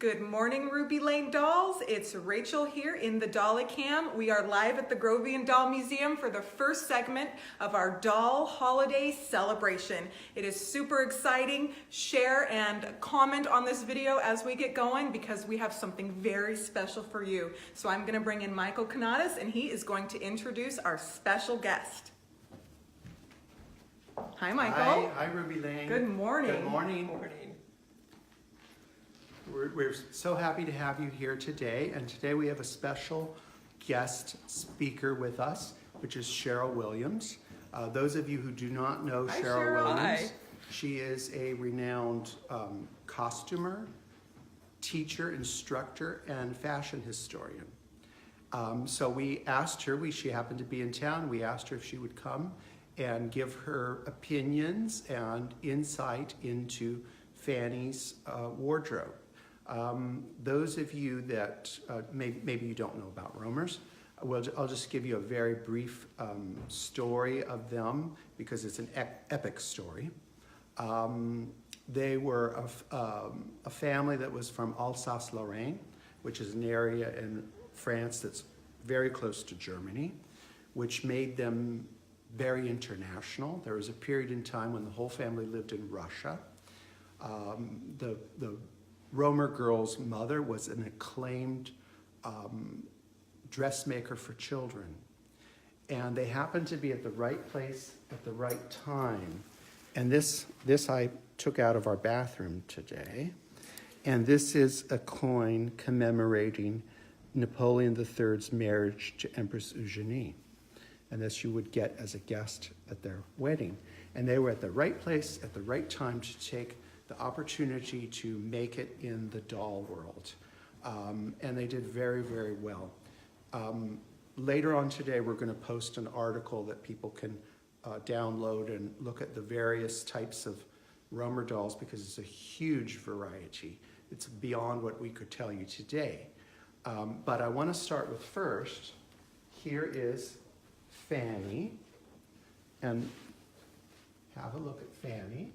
Good morning, Ruby Lane dolls. It's Rachel here in the Dolly Cam. We are live at the Grovian Doll Museum for the first segment of our doll holiday celebration. It is super exciting. Share and comment on this video as we get going because we have something very special for you. So I'm going to bring in Michael Canadas and he is going to introduce our special guest. Hi, Michael. Hi, Ruby Lane. Good morning. Good morning. We're so happy to have you here today, and today we have a special guest speaker with us, which is Sheryl Williams. Those of you who do not know Sheryl Williams, she is a renowned costumer, teacher, instructor, and fashion historian. So we asked her, she happened to be in town, we asked her if she would come and give her opinions and insight into Fanny's wardrobe. Those of you that maybe you don't know about Rohmers, I'll just give you a very brief story of them because it's an epic story. They were a family that was from Alsace-Lorraine, which is an area in France that's very close to Germany, which made them very international. There was a period in time when the whole family lived in Russia. The Rohmer girl's mother was an acclaimed dressmaker for children. And they happened to be at the right place at the right time. And this I took out of our bathroom today. And this is a coin commemorating Napoleon III's marriage to Empress Eugenie. And this you would get as a guest at their wedding. And they were at the right place at the right time to take the opportunity to make it in the doll world. And they did very, very well. Later on today, we're going to post an article that people can download and look at the various types of Rohmer dolls because it's a huge variety. It's beyond what we could tell you today. But I want to start with first, here is Fanny. And have a look at Fanny.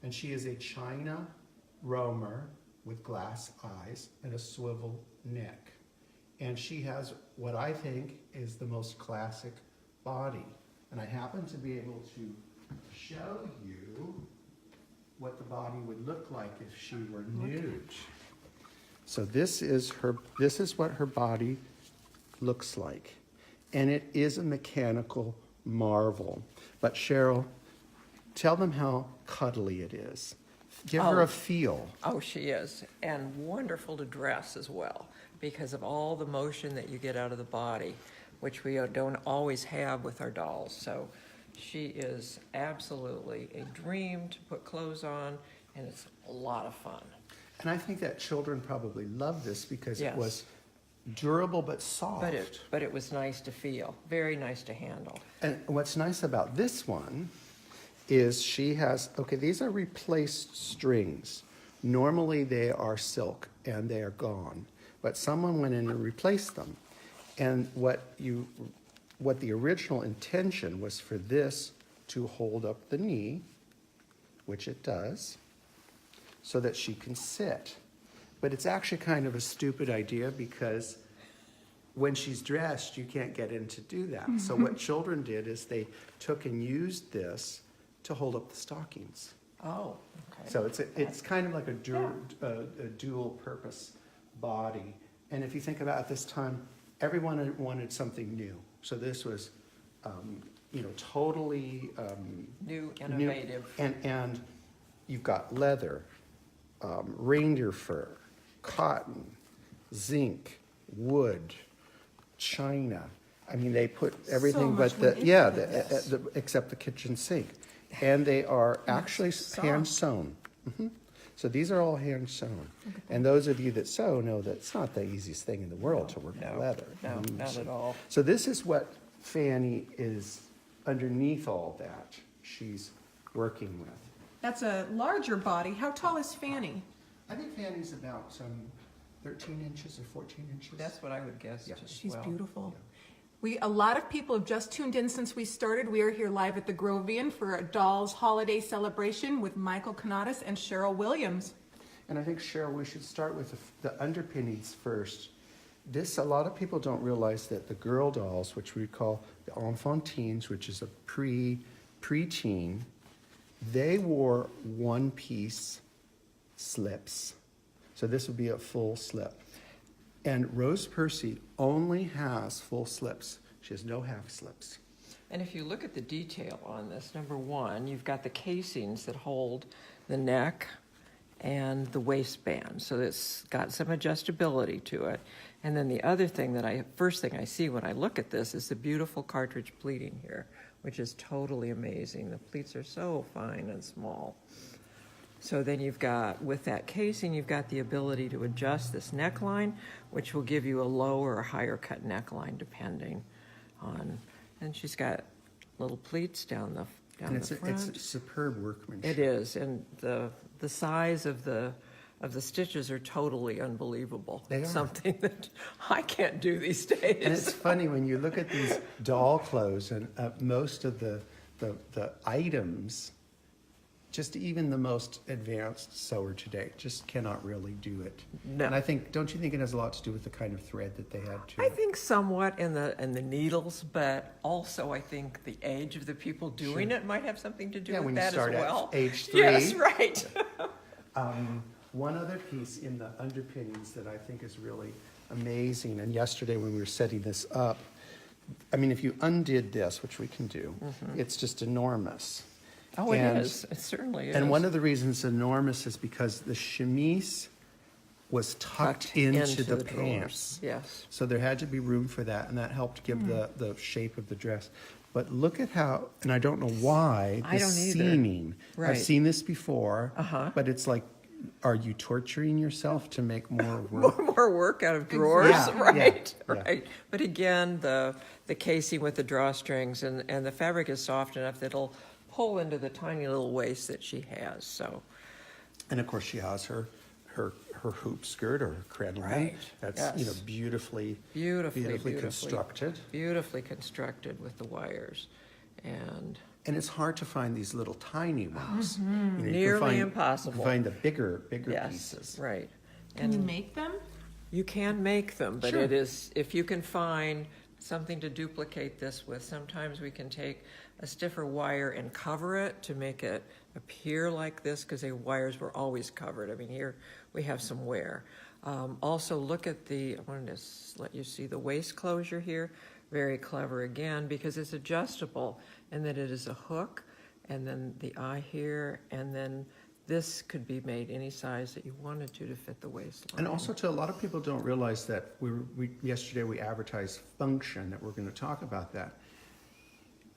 And she is a China Rohmer with glass eyes and a swivel neck. And she has what I think is the most classic body. And I happen to be able to show you what the body would look like if she were nude. So this is what her body looks like. And it is a mechanical marvel. But Sheryl, tell them how cuddly it is. Give her a feel. Oh, she is. And wonderful to dress as well because of all the motion that you get out of the body, which we don't always have with our dolls. So she is absolutely a dream to put clothes on, and it's a lot of fun. And I think that children probably love this because it was durable but soft. But it was nice to feel, very nice to handle. And what's nice about this one is she has, these are replaced strings. Normally they are silk and they are gone, but someone went in and replaced them. And what the original intention was for this to hold up the knee, which it does, so that she can sit. But it's actually kind of a stupid idea because when she's dressed, you can't get in to do that. So what children did is they took and used this to hold up the stockings. Oh, okay. So it's kind of like a dual purpose body. And if you think about it, at this time, everyone wanted something new. So this was, totally new, innovative. And you've got leather, reindeer fur, cotton, zinc, wood, china. I mean, they put everything but except the kitchen sink. And they are actually hand sewn. So these are all hand sewn. And those of you that sew know that it's not the easiest thing in the world to work with leather. No, not at all. So this is what Fanny is underneath all that she's working with. That's a larger body. How tall is Fanny? I think Fanny's about 13 inches or 14 inches. That's what I would guess. Yeah. She's beautiful. A lot of people have just tuned in since we started. We are here live at the Grovian for a Dolls Holiday Celebration with Michael Canadas and Sheryl Williams. And I think, Cheryl, we should start with the underpinnings first. This, a lot of people don't realize that the girl dolls, which we call the enfantines, which is a preteen, they wore one-piece slips. So this would be a full slip. And Rose Percy only has full slips. She has no half slips. And if you look at the detail on this, number one, you've got the casings that hold the neck and the waistband. So it's got some adjustability to it. And then the other thing first thing I see when I look at this is the beautiful cartridge pleating here, which is totally amazing. The pleats are so fine and small. So then you've got, with that casing, you've got the ability to adjust this neckline, which will give you a lower or higher cut neckline depending on, and she's got little pleats down the front. It's superb workmanship. It is, and the size of the stitches are totally unbelievable. They are. Something that I can't do these days. And it's funny when you look at these doll clothes and most of the items, just even the most advanced sewer today just cannot really do it. No. And I think, don't you think it has a lot to do with the kind of thread that they had too? I think somewhat in the needles, but also I think the age of the people doing it might have something to do with when that you start as well. at age 3. Yes, right. One other piece in the underpinnings that I think is really amazing, and yesterday when we were setting this up, I mean, if you undid this, which we can do, it's just enormous. Oh, it is. It certainly is. And one of the reasons it's enormous is because the chemise was tucked into the drawers. pants. Yes. So there had to be room for that, and that helped give the shape of the dress. But look at how, and I don't know why, I the don't either. seaming. Right. I've seen this before, Uh-huh. but it's like, are you torturing yourself to make more work? More work out of drawers, Yeah, right? yeah, yeah. Right. But again, the casing with the drawstrings and the fabric is soft enough that it'll pull into the tiny little waist that she has. So, And of course, she has her hoop skirt or her crinoline. Right, That's yes. beautifully beautifully constructed. Beautifully constructed with the wires, and And it's hard to find these little tiny ones. You know, you can Nearly find- impossible. You can find the bigger yes, pieces. right. Can you make them? You can make them, but Sure. it is, if you can find something to duplicate this with, sometimes we can take a stiffer wire and cover it to make it appear like this, because the wires were always covered. I mean, here we have some wear. Also, look at I wanted to let you see the waist closure here. Very clever again, because it's adjustable, and that it is a hook, and then the eye here, and then this could be made any size that you wanted to fit the waistline. And also, too, a lot of people don't realize that yesterday we advertised function, that we're going to talk about that.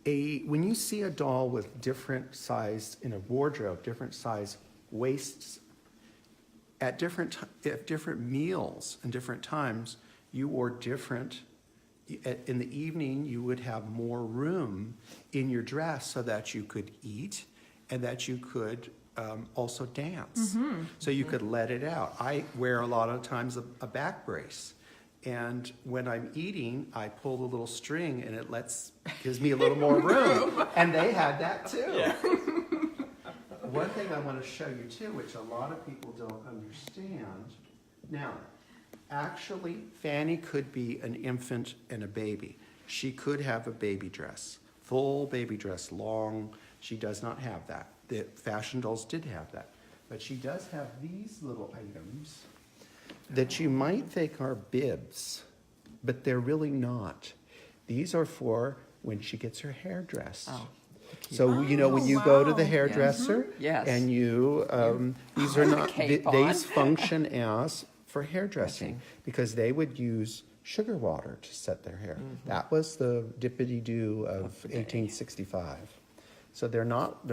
When you see a doll with different size in a wardrobe, different size waists, at different meals and different times, you wore different. In the evening, you would have more room in your dress so that you could eat and that you could also dance. So you could let it out. I wear a lot of times a back brace. And when I'm eating, I pull the little string and it gives me a little more room. And they had that too. Yeah. One thing I want to show you too, which a lot of people don't understand. Now, actually, Fanny could be an infant and a baby. She could have a baby dress, full baby dress, long. She does not have that. The fashion dolls did have that. But she does have these little items that you might think are bibs, but they're really not. These are for when she gets her hair dressed. Oh. So, you know, when you go to the wow. hairdresser Yes. and these are not, cape on. these function as for hairdressing Dressing. because they would use sugar water to set their hair. That was the dippity-doo of 1865. So they're not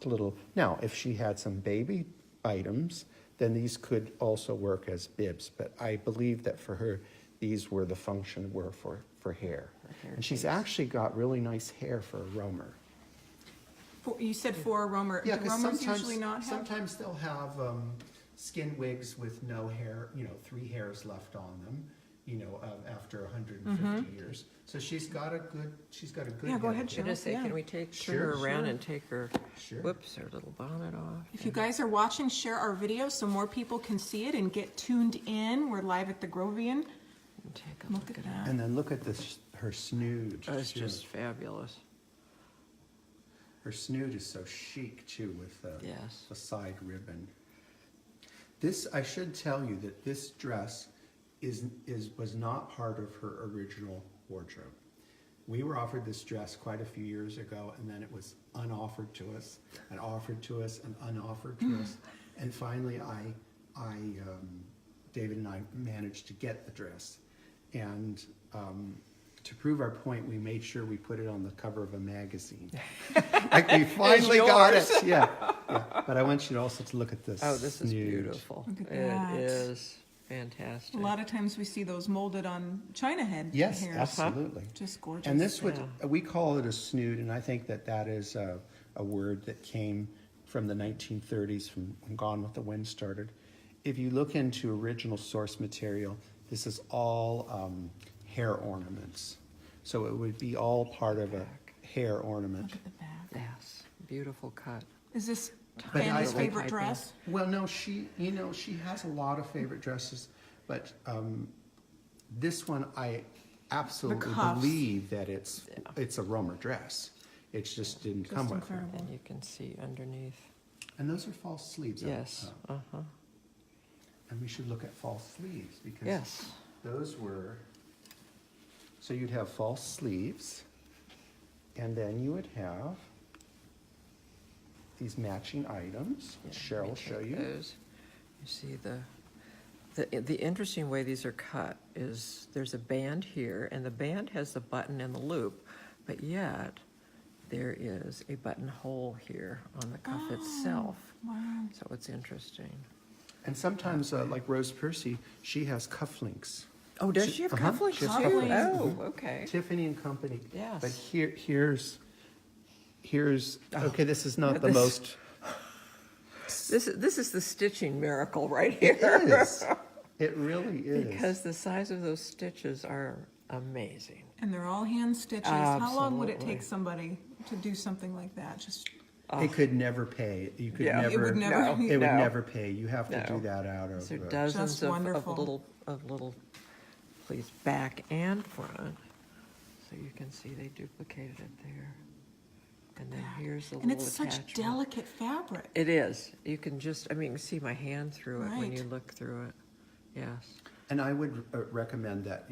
little. Now, if she had some baby items, then these could also work as bibs. But I believe that for her, these were the function were for hair. And she's actually got really nice hair for a Rohmer. You said for a Rohmer. Yeah, Do because Rohmers usually not have? sometimes they'll have skin wigs with no hair, 3 hairs left on them. after 150 years. So she's got a good Yeah, go head ahead, of I hair. just say, Yeah. can we turn Sure, her around sure. and take her, Sure. whoops, her little bonnet off? If you guys are watching, share our video so more people can see it and get tuned in. We're live at the Grovian. And take a Look at that. And then look at this, her snood. Oh, it's too. just fabulous. Her snood is so chic too, with Yes. the side ribbon. This, I should tell you that this dress was not part of her original wardrobe. We were offered this dress quite a few years ago, and then it was unoffered to us, and offered to us, and unoffered to us. And finally, David and I managed to get the dress. And to prove our point, we made sure we put it on the cover of a magazine. Like we finally got it. Yeah. But I want you also to look at this. Oh, this is snood. beautiful. Look at It that. is fantastic. A lot of times we see those molded on China head Yes, hair. absolutely. Just gorgeous. And this would, Yeah. we call it a snood, and I think that is a word that came from the 1930s, from when Gone with the Wind started. If you look into original source material, this is all hair ornaments. So it would be all part of a hair ornament. Look at the back. Yes, beautiful cut. Is this But Fanny's I- favorite piping. dress? Well, no, she has a lot of favorite dresses, but this one I absolutely cuffs. believe that it's a Rohmer dress. It just didn't come with her. incredible. And you can see underneath. And those are false sleeves. Yes, And we should look at false sleeves because yes. those were. So you'd have false sleeves, and then you would have these matching items. Yeah, Cheryl let me will show take you. those. You see the interesting way these are cut is there's a band here, and the band has the button and the loop, but yet there is a buttonhole here on the cuff itself. Wow. So it's interesting. And sometimes, like Rose Percy, she has cufflinks. Oh, does she have cufflinks She too? has cufflinks. Oh, okay. Tiffany and Company. Yes. But here's okay. This is not the This- most. This is the stitching miracle right It here. is. It really is. Because the size of those stitches are amazing. And they're all hand stitches. How long would it Absolutely. take somebody to do something like that? Just it could never pay. You could Yeah. never. It would never- No, It would no. never pay. You have to No. do that out of. So uh, dozens Just of wonderful. little, please, back and front. So you can see they duplicated it there. And then here's the and little it's such attachment. delicate fabric. It is. You can just, you can see my hand through it when you Right. look through it. Yes. And I would recommend that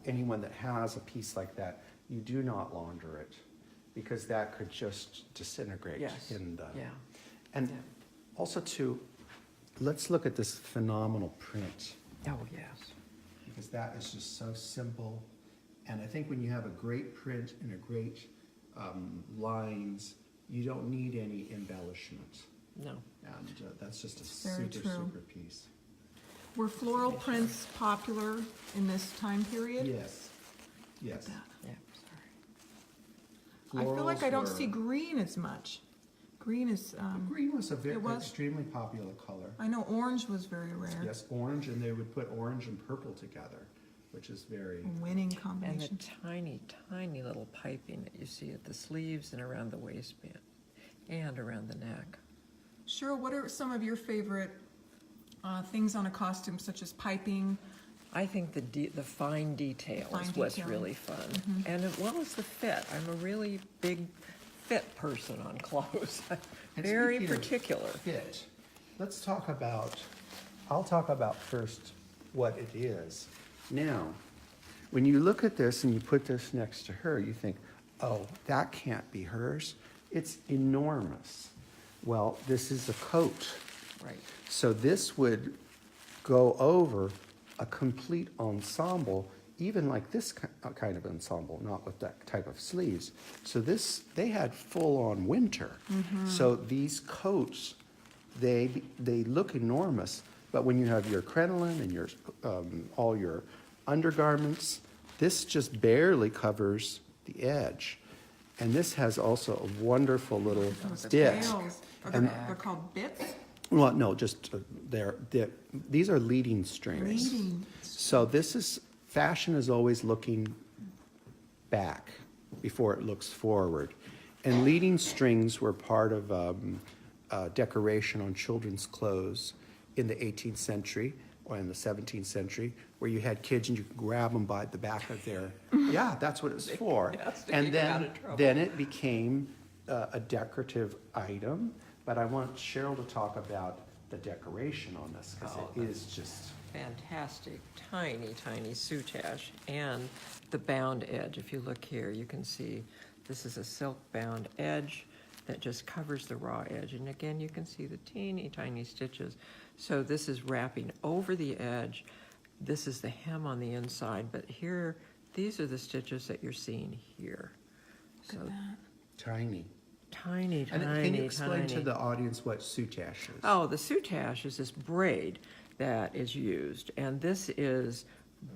anyone that has a piece like that, you do not launder it, because that could just disintegrate Yes. in the. Yeah. And Yeah. also too, let's look at this phenomenal print, Oh, yes. because that is just so simple. And I think when you have a great print and a great lines, you don't need any embellishment. No. And that's just a Very super, true. super piece. Were floral prints popular in this time period? Yes, yes. That. Yeah, sorry. I feel like Florals I don't were- see green as much. Green is, Green was a very it was? extremely popular color. I know orange was very rare. Yes, orange, and they would put orange and purple together, which is very. A winning And the combination. tiny, tiny little piping that you see at the sleeves and around the waistband and around the neck. Cheryl, what are some of your favorite things on a costume, such as piping? I think the fine detail Fine is what's detailing. really fun. And as well as the fit. I'm a really big fit person on clothes. And Very speaking of particular. Fit. Let's talk about. I'll talk about first what it is. Now, when you look at this and you put this next to her, you think, "Oh, that can't be hers. It's enormous." Well, this is a coat. Right. So this would go over a complete ensemble, even like this kind of ensemble, not with that type of sleeves. So this, they had full-on winter. So these coats, they look enormous, but when you have your crinoline and your all your undergarments, this just barely covers the edge. And this has also a wonderful little Those disc. tails. Are And- they're called bits? Well, no, just these are leading strings. Leading. So this is fashion is always looking back before it looks forward. And leading strings were part of decoration on children's clothes in the 18th century or in the 17th century, where you had kids and you could grab them by the back of their, yeah, that's what it was for. And then it became a decorative item. But I want Cheryl to talk about the decoration on this, because it is just fantastic, tiny, tiny soutache, and the bound edge. If you look here, you can see this is a silk bound edge that just covers the raw edge. And again, you can see the teeny tiny stitches. So this is wrapping over the edge. This is the hem on the inside, but here, these are the stitches that you're seeing here. So tiny. Tiny, And tiny, can you explain tiny. to the audience what soutache is? Oh, the soutache is this braid that is used, and this is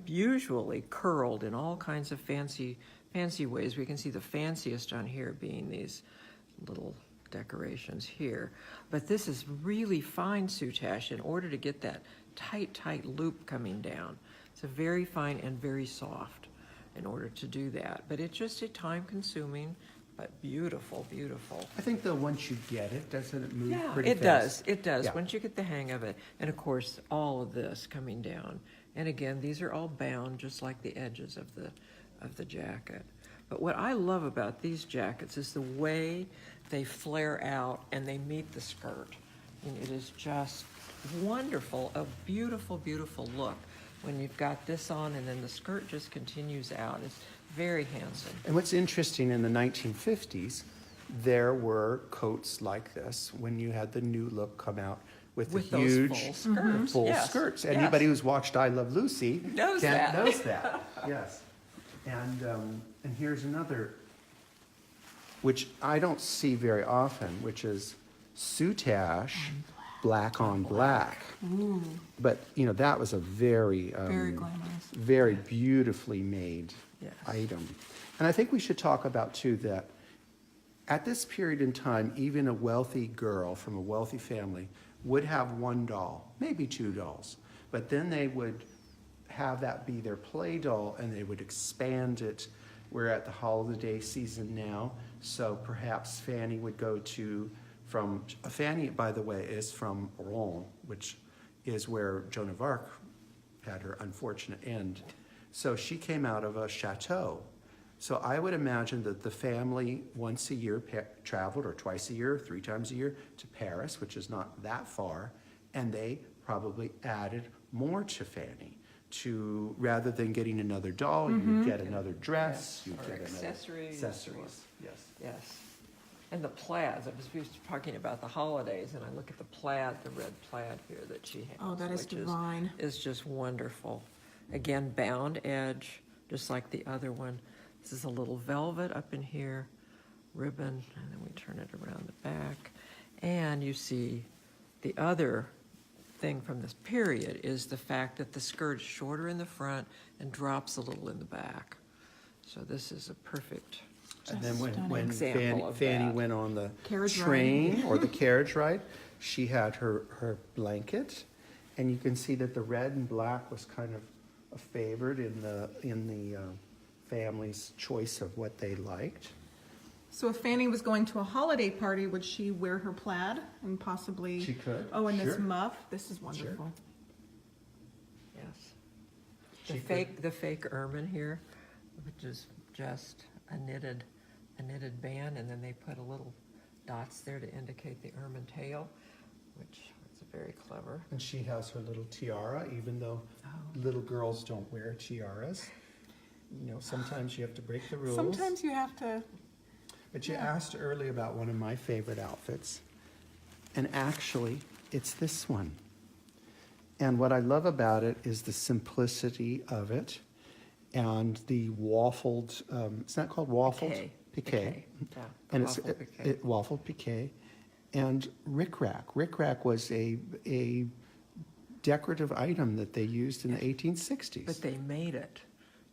usually curled in all kinds of fancy ways. We can see the fanciest on here being these little decorations here. But this is really fine soutache in order to get that tight loop coming down. It's a very fine and very soft in order to do that. But it's just a time-consuming, but beautiful, beautiful. I think though once you get it, doesn't it move Yeah, pretty it fast? does. It does. Yeah. Once you get the hang of it. And of course, all of this coming down. And again, these are all bound just like the edges of the jacket. But what I love about these jackets is the way they flare out and they meet the skirt. And it is just wonderful, a beautiful, beautiful look when you've got this on and then the skirt just continues out. It's very handsome. And what's interesting, in the 1950s, there were coats like this when you had the new look come out with the those huge full skirts. full Yes, skirts. yes. Anybody who's watched I Love Lucy Knows that. knows that. Yes. And here's another, which I don't see very often, which is soutache, black on black. Ooh, But that was a very very glamorous. very beautifully made Yes. item. And I think we should talk about too that at this period in time, even a wealthy girl from a wealthy family would have one doll, maybe two dolls, but then they would have that be their play doll and they would expand it. We're at the holiday season now, so perhaps Fanny would go Fanny, by the way, is from Rouen, which is where Joan of Arc had her unfortunate end. So she came out of a chateau. So I would imagine that the family once a year traveled, or twice a year, 3 times a year, to Paris, which is not that far, and they probably added more to Fanny. Rather than getting another doll, you'd get another dress, Yes, you'd or get accessories. accessories. Yes. Yes. And the plaids, I was talking about the holidays, and I look at the plaid, the red plaid here that she has. Oh, that is which divine. Is just wonderful. Again, bound edge, just like the other one. This is a little velvet up in here, ribbon, and then we turn it around the back. And you see the other thing from this period is the fact that the skirt is shorter in the front and drops a little in the back. So this is a perfect. And then when Example of Fanny that. went on the Carriage train or the carriage ride, she had her blanket, and you can see that the red and black was kind of a favored in the family's choice of what they liked. So if Fanny was going to a holiday party, would she wear her plaid and possibly? She could, Oh, and this sure. muff. This is wonderful. Yes. She The fake ermine here, which is just a knitted band, and then they put a little dots there to indicate the ermine tail, which is very clever. And she has her little tiara, even though little girls don't wear tiaras. Sometimes you have to break the rules. Sometimes you have to. But you asked earlier about one of my favorite outfits, and actually, it's this one. And what I love about it is the simplicity of it, and the waffled. It's not called waffled. Piqué. Yeah, And waffle piqué. it's waffled piqué, and rickrack. Rickrack was a decorative item that they used in the 1860s. But they made it.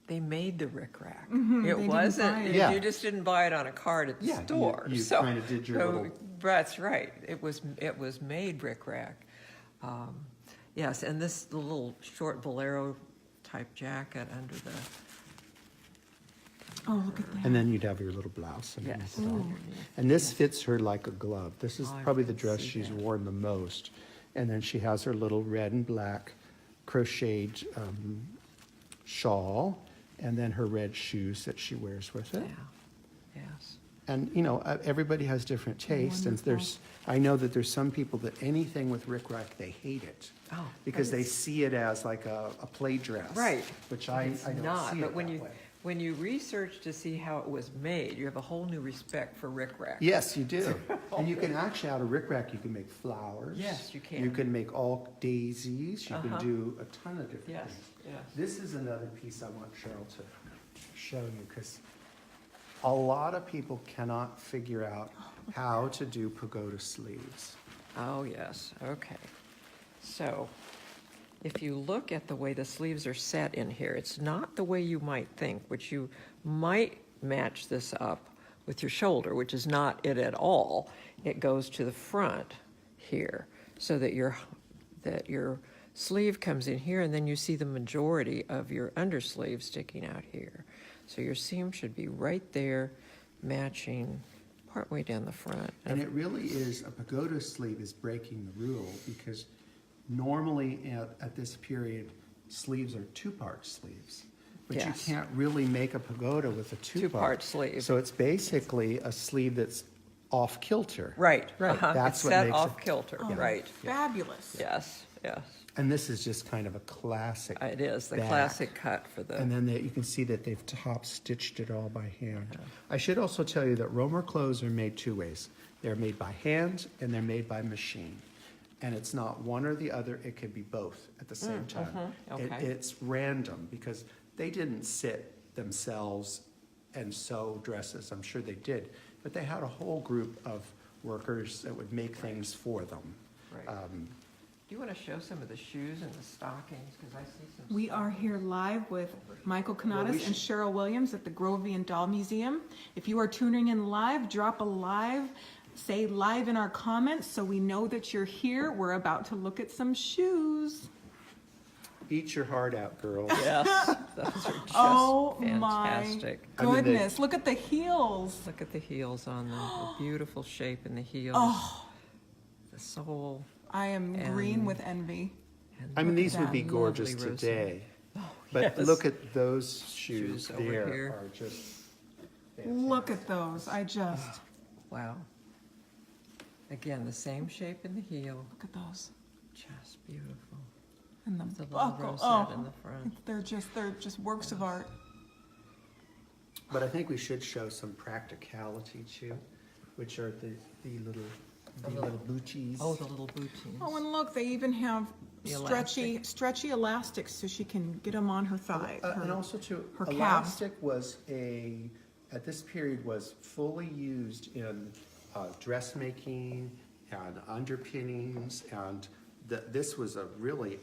They made the rickrack. they It didn't wasn't, buy it. Yeah. you just didn't buy it on a card at the Yeah, store. you So- kinda did your so little- That's right. It was made rickrack. Yes, and the little short bolero type jacket under the, Oh, look at that. And then you'd have your little blouse underneath yes. it all. underneath. And this fits her like a glove. This is Oh, I probably the can dress see she's that. worn the most. And then she has her little red and black crocheted shawl, and then her red shoes that she wears with Yeah, it. yes. And, you know, everybody has different tastes, and I know that there's some people that anything with rickrack, they hate it. Oh, Because but they it's- see it as like a play dress. Right. Which I It's don't not, see but it when that you way. when you research to see how it was made, you have a whole new respect for rickrack. Yes, you do. And you can actually, out of rickrack, you can make flowers. Yes, you can. You can make all daisies. You can Uh-huh. do a ton of different Yes, things. yes. This is another piece I want Cheryl to show you, because a lot of people cannot figure out how to do pagoda sleeves. Oh, yes, okay. So, if you look at the way the sleeves are set in here, it's not the way you might think, which you might match this up with your shoulder, which is not it at all. It goes to the front here, so that your sleeve comes in here, and then you see the majority of your undersleeve sticking out here. So your seam should be right there, matching partway down the front. And it really is, a pagoda sleeve is breaking the rule, because normally at this period, sleeves are two-part sleeves. But you Yes. can't really make a pagoda with a two-part. Two-part sleeve. So it's basically a sleeve that's off kilter. Right, Right, uh-huh. that's It's what set makes off it- kilter, Oh, right. Fabulous. Yes, yes. And this is just kind of a classic. It is, the back. classic cut for the, And then you can see that they've top stitched it all by hand. I should also tell you that Rohmer clothes are made two ways. They're made by hand and they're made by machine. And it's not one or the other, it could be both at the same time. okay. It's random, because they didn't sit themselves and sew dresses, I'm sure they did, but they had a whole group of workers that would make things for them. right. Do you want to show some of the shoes and the stockings, because I see some. We are here live with Michael Canadas and Sheryl Williams at the Grovian Doll Museum. If you are tuning in live, drop a live, say live in our comments so we know that you're here. We're about to look at some shoes. Eat your heart out, girls. Yes, those are just Oh fantastic. my I mean, goodness, look at the heels. Look at the heels on them, the beautiful shape in the heels. Oh. The sole. I am green And- with envy. And I mean, look at these would that be gorgeous lovely rose today, Oh, but yes. look at those shoes Shoes over there here. are just Look at those. I just, Wow. Again, the same shape in the heel, look at those. just beautiful. And The the little buckle. rosette in Oh, the front. they're just works of art. But I think we should show some practicality too, which are the little booties. Oh, the little bootines. Oh, and look, they even have The stretchy elastics so she can get them on her thigh. And also too, her calf. elastic was at this period was fully used in dressmaking and underpinnings, and this was really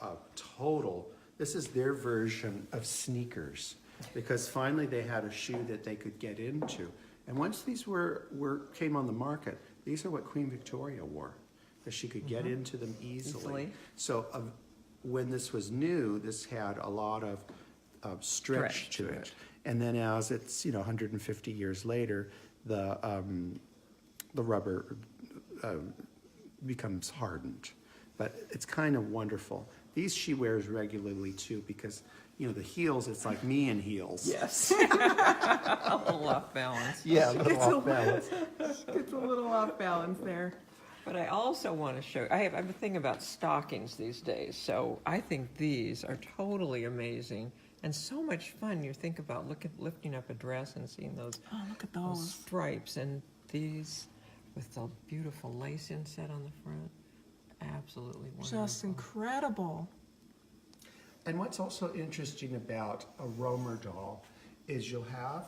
a total, this is their version of sneakers, because finally they had a shoe that they could get into. And once these came on the market, these are what Queen Victoria wore, because she could get into them easily. So when this was new, this had a lot of stretch to it. And then as it's 150 years later, the rubber becomes hardened. But it's kind of wonderful. These she wears regularly too, because the heels, it's like me in heels. Yes. A little off balance. Yeah, a little off balance. It's a little off balance there. But I also want to show, I have a thing about stockings these days, so I think these are totally amazing and so much fun. You think about lifting up a dress and seeing those, Oh, look at those those. stripes, and these with the beautiful lace inset on the front. Absolutely wonderful. Just incredible. And what's also interesting about a Rohmer doll is you'll have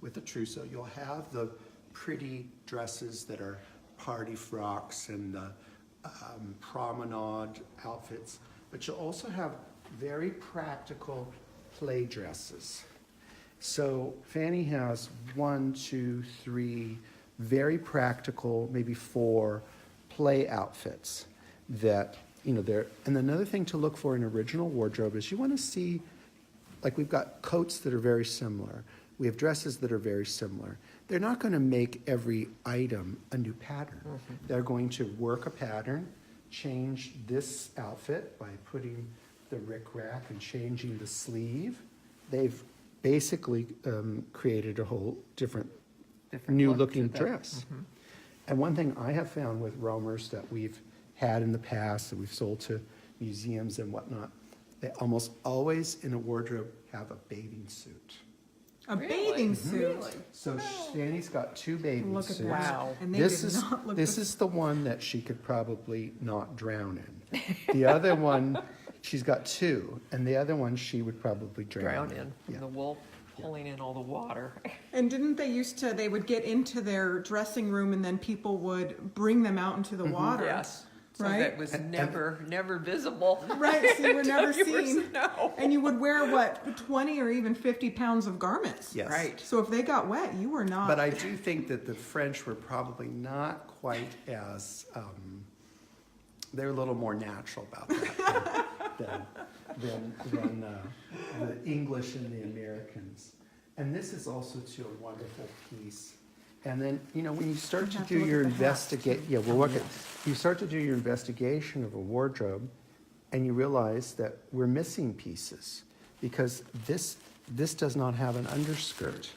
with the trousseau, you'll have the pretty dresses that are party frocks and the promenade outfits, but you'll also have very practical play dresses. So Fanny has 1, 2, 3 very practical, maybe 4 play outfits that you know, there. And another thing to look for in original wardrobe is you want to see, like we've got coats that are very similar. We have dresses that are very similar. They're not going to make every item a new pattern. They're going to work a pattern, change this outfit by putting the rickrack and changing the sleeve. They've basically created a whole different new look looking to that. dress. And one thing I have found with Rohmers that we've had in the past, that we've sold to museums and whatnot, they almost always in a wardrobe have a bathing suit. A Really? bathing suit. Really? So Fanny's got two bathing Look at suits. that. Wow. And they This did is not look this is the one that she could probably not drown in. The other one, she's got two, and the other one she would probably drown, Drown in Yeah. from the wool pulling in all the water. And didn't they would get into their dressing room and then people would bring them out into the water. Yes. So Right? that was never visible. Right, so you were never You were- seen. No. And you would wear, what, 20 or even 50 pounds of garments. Yes. Right. So if they got wet, you were not. But I do think that the French were probably not quite as, they're a little more natural about that than the English and the Americans. And this is also too a wonderful piece. And then, you know, when you start to have do to look your at the hats, you start to do your investigation of a wardrobe, and you realize that we're missing pieces because this does not have an underskirt,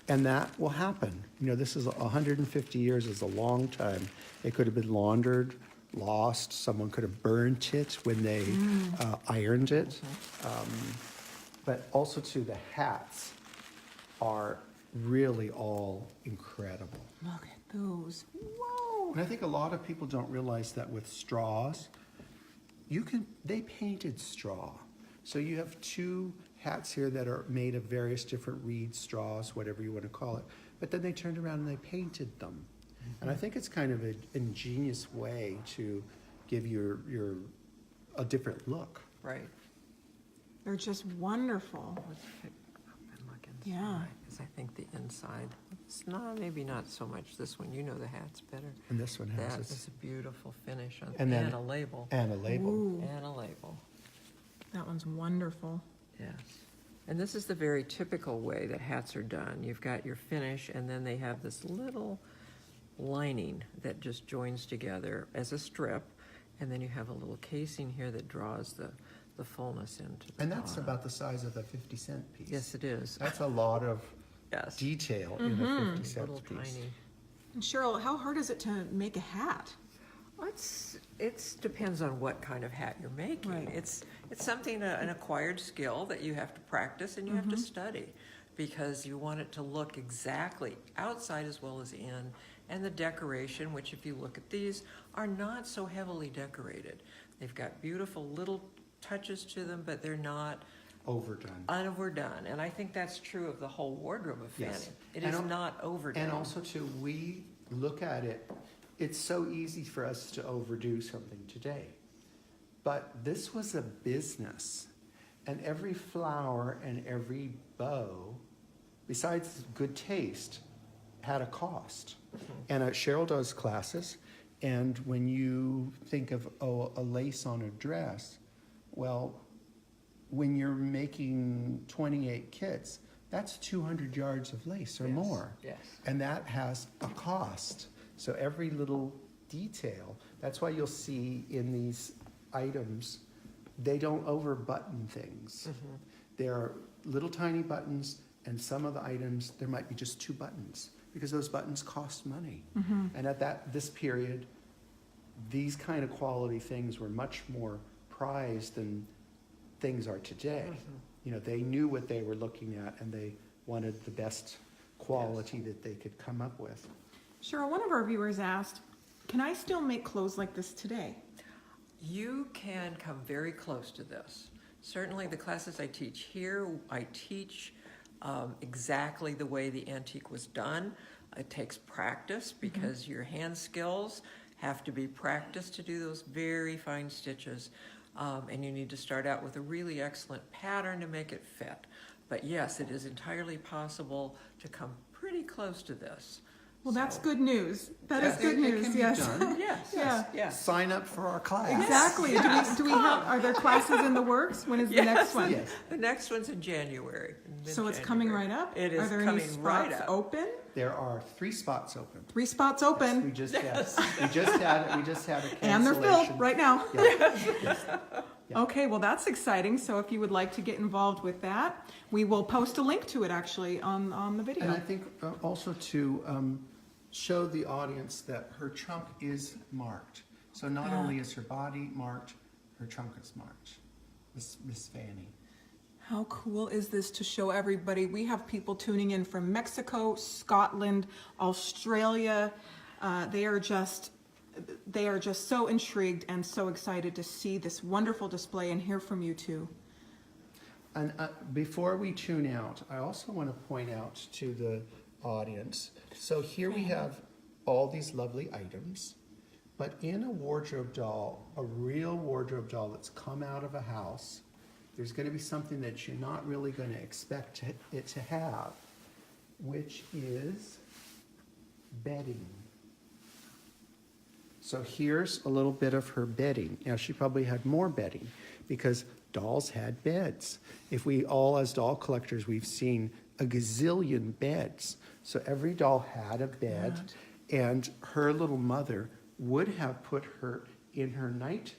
and that will happen. You know, this is 150 years is a long time. It could have been laundered, lost. Someone could have burnt it when they ironed it. But also too, the hats are really all incredible. Look at those. Whoa. And I think a lot of people don't realize that with straws, they painted straw. So you have two hats here that are made of various different reed straws, whatever you want to call it. But then they turned around and they painted them. And I think it's kind of an ingenious way to give your a different look. Right. They're just wonderful. Let's pick up and look inside. Yeah. Because I think the inside, it's not, maybe not so much this one. You know the hats better. And this one has That this. is a beautiful finish on, And then- a label. And a label. Ooh, And a label. that one's wonderful. Yes. And this is the very typical way that hats are done. You've got your finish, and then they have this little lining that just joins together as a strip, and then you have a little casing here that draws the fullness into the And that's bottom. about the size of a 50-cent piece. Yes, it is. That's a lot of Yes. detail in a 50-cent Little piece. tiny. And Cheryl, how hard is it to make a hat? It's depends on what kind of hat you're making. Right. It's something, an acquired skill that you have to practice and you have to study, because you want it to look exactly outside as well as in. And the decoration, which if you look at these, are not so heavily decorated. They've got beautiful little touches to them, but they're not Overdone. overdone. And I think that's true of the whole wardrobe of Fanny. Yes. It And is al- not overdone. And also too, we look at it, it's so easy for us to overdo something today. But this was a business, and every flower and every bow, besides good taste, had a cost. And Cheryl does classes, and when you think of, a lace on a dress, well, when you're making 28 kits, that's 200 yards of lace or Yes, more. yes. And that has a cost. So every little detail, that's why you'll see in these items, they don't over button things. There are little tiny buttons, and some of the items, there might be just 2 buttons, because those buttons cost money. And at this period, these kind of quality things were much more prized than things are today. You know, they knew what they were looking at, and they wanted the best quality that they could come up with. Cheryl, one of our viewers asked, can I still make clothes like this today? You can come very close to this. Certainly the classes I teach here, I teach exactly the way the antique was done. It takes practice because your hand skills have to be practiced to do those very fine stitches. And you need to start out with a really excellent pattern to make it fit. But yes, it is entirely possible to come pretty close to this. Well, that's So- good news. That is It- good it news, can be yes. done. Yes, Yeah. yes. Sign up for our class. Exactly. Do we have, are there classes in the works? When is the Yes. next one? Yes. The next one's in January. So it's coming right up? It is Are there any coming right spots up. open? There are 3 spots open. 3 spots We open, just had a cancellation. and they're filled right now. Yeah. Yes. Yeah. Okay, well, that's exciting. So if you would like to get involved with that, we will post a link to it actually on the And I video. think also to show the audience that her trunk is marked. So not only is her body marked, her trunk is marked. Miss Fanny. How cool is this to show everybody? We have people tuning in from Mexico, Scotland, Australia. They are just so intrigued and so excited to see this wonderful display and hear from you too. And before we tune out, I also want to point out to the audience. So here we have all these lovely items, but in a wardrobe doll, a real wardrobe doll that's come out of a house, there's going to be something that you're not really going to expect it to have, which is bedding. So here's a little bit of her bedding. Now she probably had more bedding because dolls had beds. If we all, as doll collectors, we've seen a gazillion beds. So every doll had a bed, and her little mother would have put her in her night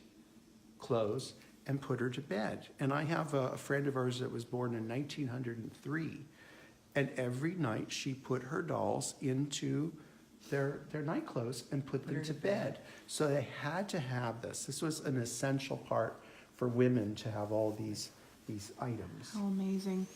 clothes and put her to bed. And I have a friend of ours that was born in 1903, and every night she put her dolls into their night clothes and put them to bed. So they had to have this. This was an essential part for women to have all these items. How amazing.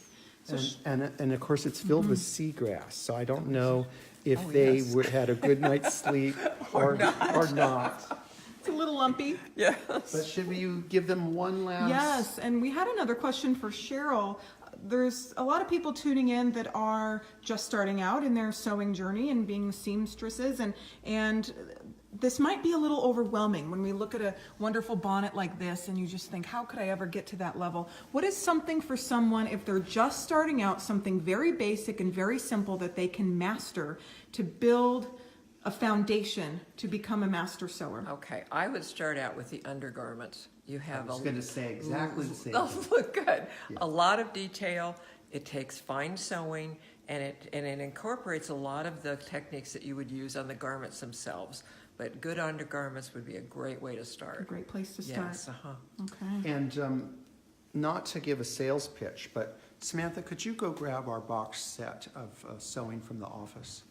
So And of course, it's filled with seagrass. So I don't know if Oh, they yes. had a good night's sleep or not. it's a little lumpy. Yes. But should we give them one last? Yes, and we had another question for Sheryl. There's a lot of people tuning in that are just starting out in their sewing journey and being seamstresses, and this might be a little overwhelming when we look at a wonderful bonnet like this and you just think, how could I ever get to that level? What is something for someone, if they're just starting out, something very basic and very simple that they can master to build a foundation to become a master sewer? Okay, I would start out with the undergarments. You have I was going to say exactly the same Oh, thing. look good. Yeah. A lot of detail. It takes fine sewing, and it incorporates a lot of the techniques that you would use on the garments themselves. But good undergarments would be a great way to A start. great place to start. Yes, Okay. And not to give a sales pitch, but Samantha, could you go grab our box set of sewing from the office?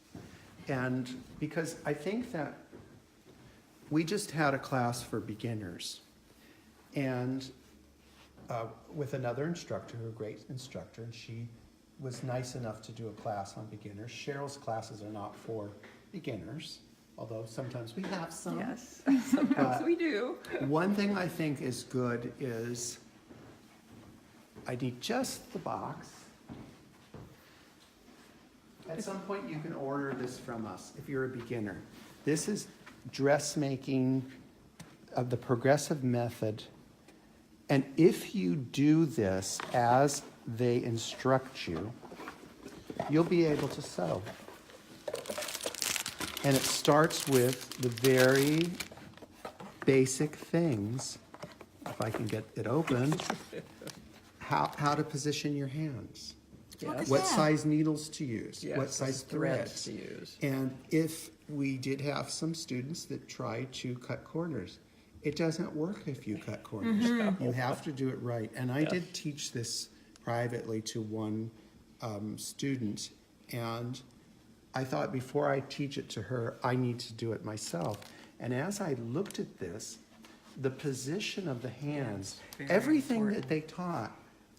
And because I think that we just had a class for beginners, and with another instructor, a great instructor, and she was nice enough to do a class on beginners. Cheryl's classes are not for beginners, although sometimes we have some. yes. Sometimes we do. One thing I think is good is I need just the box. At some point you can order this from us if you're a beginner. This is dressmaking of the progressive method. And if you do this as they instruct you, you'll be able to sew. And it starts with the very basic things, if I can get it open, how to position your hands, Yes. what size needles to use, Yes, what size threads threads. to use. And if we did have some students that try to cut corners, it doesn't work if you cut corners. You have to do it right. And I did teach this privately to one student, and I thought before I teach it to her, I need to do it myself. And as I looked at this, the position of the hands, Very everything important. that they taught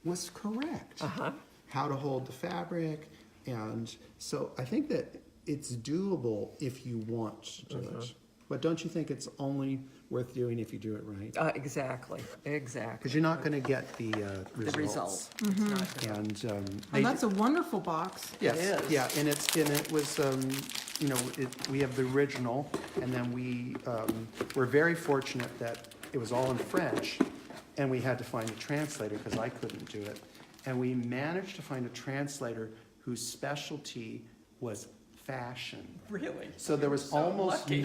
was correct. How to hold the fabric, and so I think that it's doable if you want to do it. But don't you think it's only worth doing if you do it right? Exactly. Because you're not going to get the The results. result. It's not gonna- And And that's a wonderful box. yes, It is. yeah, and it was we have the original, and then we were very fortunate that it was all in French, and we had to find a translator because I couldn't do it, and we managed to find a translator whose specialty was fashion. Really? So there was So almost lucky.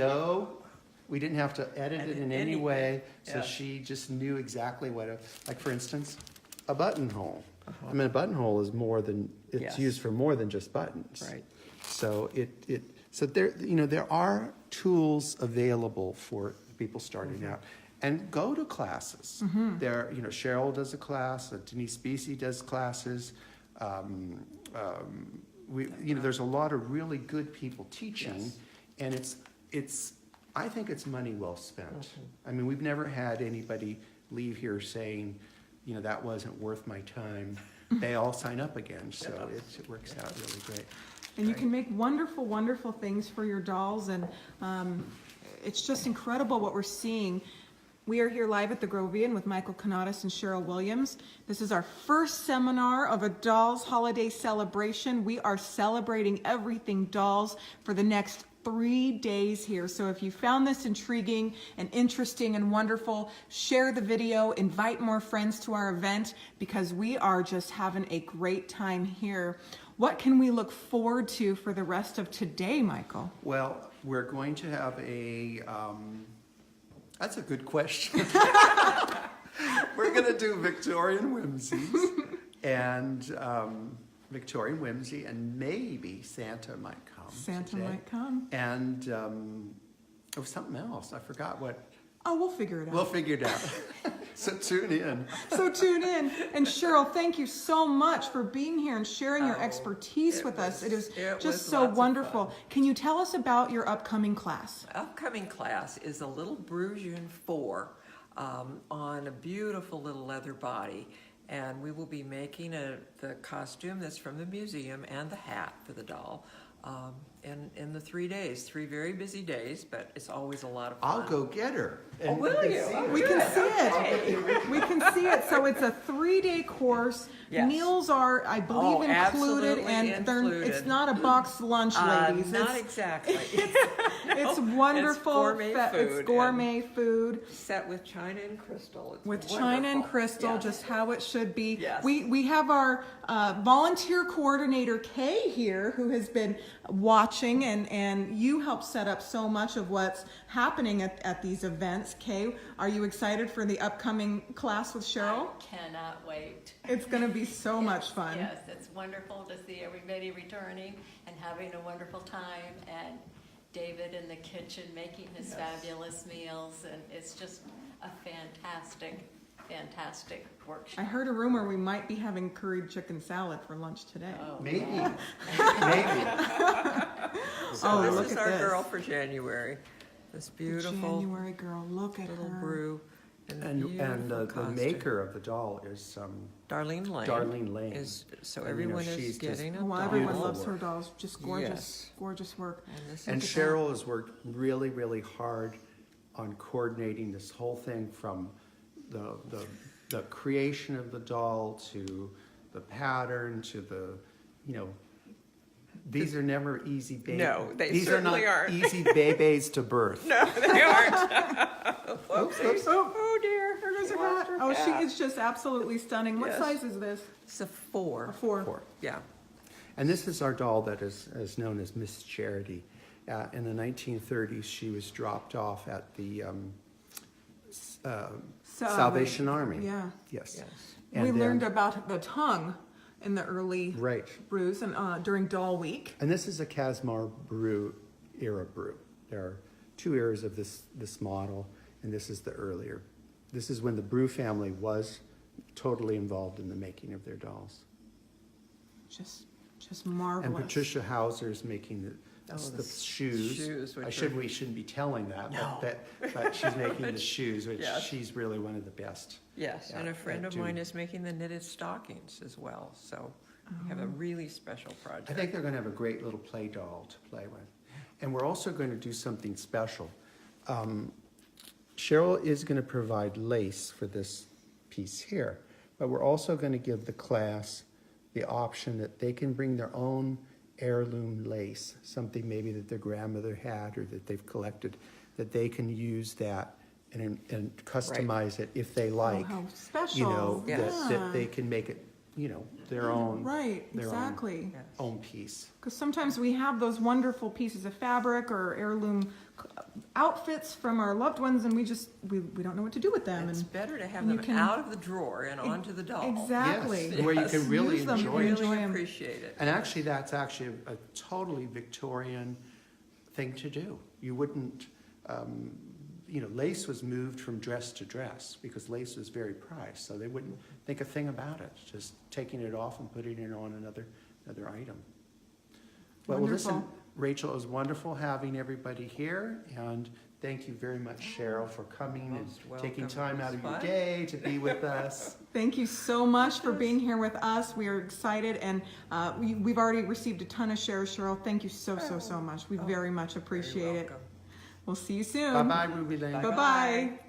we didn't have to edit it in any anything. way, so Yeah. she just knew exactly like for instance, a buttonhole. I mean, a buttonhole is it's Yes. used for more than just buttons. Right. So so there are tools available for people starting out. And go to classes. There, Sheryl does a class, Denise Beasy does classes. There's a lot of really good people teaching, Yes. and I think it's money well spent. I mean, we've never had anybody leave here saying, that wasn't worth my time. They all sign up again, so it works out really great. And you can make wonderful, wonderful things for your dolls, and it's just incredible what we're seeing. We are here live at the Grovian with Michael Canadas and Sheryl Williams. This is our first seminar of a dolls holiday celebration. We are celebrating everything dolls for the next 3 days here. So if you found this intriguing and interesting and wonderful, share the video, invite more friends to our event, because we are just having a great time here. What can we look forward to for the rest of today, Michael? Well, we're going to have that's a good question. We're going to do Victorian whimsies and Victorian whimsy, and maybe Santa might come. Santa today. might come. And there was something else. I forgot what. Oh, we'll figure it out. We'll figure it out. So tune in. So tune in. And Sheryl, thank you so much for being here and sharing your expertise with us. It is it just was so lots of wonderful. fun. Can you tell us about your upcoming class? Upcoming class is a little Bruges 4 on a beautiful little leather body. And we will be making the costume that's from the museum and the hat for the doll in the 3 days. 3 very busy days, but it's always a lot of fun. I'll go get her. Oh, will you? Oh, We good. can see Okay. it. We can see it. So it's a 3-day course. Yes. Meals are, I believe, Oh, included, absolutely and included. it's not a boxed lunch, ladies. Not It's, exactly. it's wonderful. It's gourmet food. Set with china and crystal. It's With wonderful. china and crystal, Yes. just how it should be. Yes. We have our volunteer coordinator, Kay, here, who has been watching, and you help set up so much of what's happening at these events. Kay, are you excited for the upcoming class with Sheryl? I cannot wait. It's going to be so much fun. Yes, it's wonderful to see everybody returning and having a wonderful time, and David in the kitchen making his fabulous meals, and it's just a fantastic workshop. I heard a rumor we might be having curried chicken salad for lunch today. Oh, Maybe. yeah. Maybe. So Oh, this look is at our this. girl for January. This beautiful January girl, look at little her. brew. And And the costume. maker of the doll is Darlene Lane. Darlene Lane. So And, everyone she's is just getting a Oh, well, doll. everyone Beautiful loves her work. dolls. Just gorgeous, Yes. gorgeous work. And this And is Sheryl has worked really, really hard on coordinating this whole thing, from the creation of the doll to the pattern to these are never easy babies. No, they These are not certainly aren't. easy babies to birth. No, they aren't. Oops. Oh dear. There's a We lost cat. her Oh, she cat. is just absolutely stunning. What Yes. size is this? It's a 4. A 4. Four. Yeah. And this is our doll that is known as Miss Charity. In the 1930s, she was dropped off at the Salvation Army. Yeah. Yes. Yes. And we then- learned about the tongue in the early Right. brews and during Doll Week. And this is a Casimir brew era brew. There are 2 eras of this model, and this is the earlier. This is when the Brew family was totally involved in the making of their dolls. Just marvelous. And Patricia Hauser's making the the shoes. shoes, which We shouldn't be telling that, No. but she's making the shoes, which Yes. she's really one of the best. Yes, and Yeah, a friend I of do. mine is making the knitted stockings as well. So we have a really special project. I think they're going to have a great little play doll to play with. And we're also going to do something special. Sheryl is going to provide lace for this piece here, but we're also going to give the class the option that they can bring their own heirloom lace, something maybe that their grandmother had or that they've collected, that they can use that and customize it if they like. how special. You know, Yes. that they can make it you know, their own, Right, their exactly. Yes. own piece. Because sometimes we have those wonderful pieces of fabric or heirloom outfits from our loved ones, and we don't know what to do with them. It's And better to have and you them can- out of the drawer and onto the doll. exactly. Yes, where you can really Use them enjoy and it. enjoy Really 'em. appreciate it. And actually, that's actually a totally Victorian thing to do. You wouldn't, you know, lace was moved from dress to dress because lace was very prized, so they wouldn't think a thing about it, just taking it off and putting it on another item. Well, listen, Wonderful. Rachel, it was wonderful having everybody here, and thank you very much, Sheryl, for coming Most and taking welcome. time It out was of your fun. day to be with us. Thank you so much for being here with us. We are excited, and we've already received a ton of shares, Sheryl. Thank you so much. We very much appreciate it. welcome. We'll see you soon. Bye-bye, Ruby Lane. Bye-bye.